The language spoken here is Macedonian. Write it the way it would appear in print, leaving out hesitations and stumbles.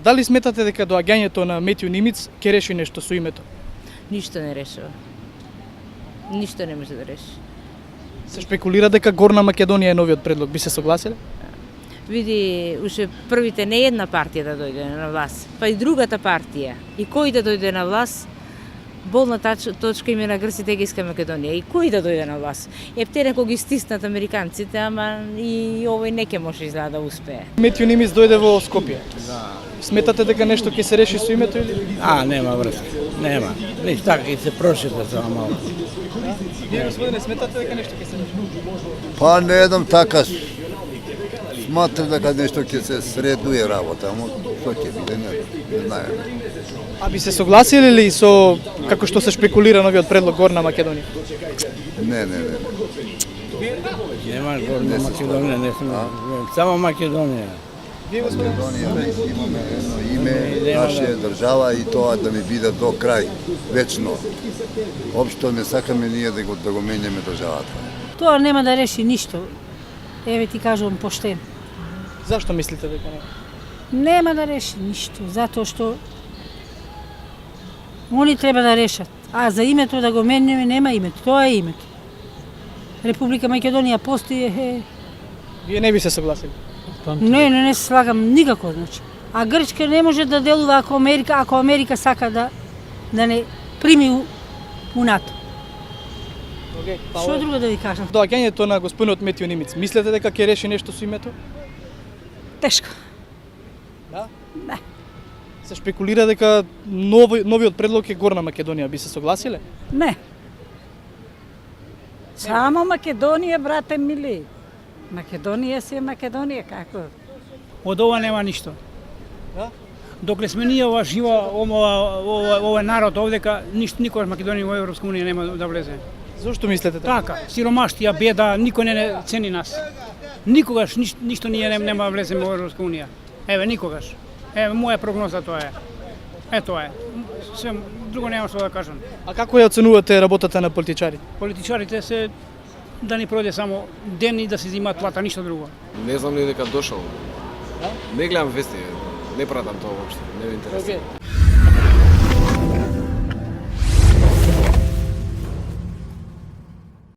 Дали сметате дека доаѓањето на Метју Нимиц ќе реши нешто со името? Ништо не решава. Ништо не може да реши. Се шпекулира дека Горна Македонија е новиот предлог. Би се согласиле? Види, уште првите не една партија да дојде на власт, па и другата партија. И кој да дојде на власт, болна точка им е на Грците Егејска Македонија. И кој да дојде на власт? Те некој ги стиснат американците, ама и овој не ќе може изгледа да успее. Метју Нимиц дојде во Скопје. Сметате дека нешто ќе се реши со името или? Нема врска. Нема. Ништо така ќе се прошета само малку. Вие, господине, сметате дека нешто ќе се реши? Па не едам така. Сматрам дека нешто ќе се средуе работа, ама што ќе биде, не знаеме. А би се согласиле ли со како што се шпекулира новиот предлог Горна Македонија? Не. Нема Горна Македонија, не сме. Само Македонија. Вие, господине? Македонија имаме едно име, наша држава и тоа да ми биде до крај, вечно. Општо не сакаме ние да го менјаме државата. Тоа нема да реши ништо. Еве ти кажувам поштено. Зашто мислите дека не? Нема да реши ништо, затоа што они треба да решат. А за името да го менеме, нема името. Тоа е името. Република Македонија постои. Вие не би се согласили? Не се слагам никако, значи. А Грчка не може да делува ако Америка сака да не прими у НАТО. Што друго да ви кажам? Доаѓањето на господинот Метју Нимиц, мислите дека ќе реши нешто со името? Тешко. Да? Да. Се шпекулира дека новиот предлог е Горна Македонија. Би се согласиле? Не. Само Македонија, брате мили. Македонија си е Македонија, како? Од ова нема ништо. Да? Докле сме ние ова жива, ова народ овдека, никогаш Македонија во Европска унија нема да влезе. Зошто мислите така? Така, сиромаштија, беда, никој не цени нас. Никогаш ништо ние нема да влеземе во Европска унија. Еве, никогаш. Еве, моја прогноза тоа е. Тоа е. Све друго нема што да кажам. А како ја оценувате работата на политичарите? Политичарите се да ни пројде само ден и да се земаат плата, ништо друго. Не знам ни дека дошол. Не гледам вести, не пратам тоа воопшто, не ме интересува.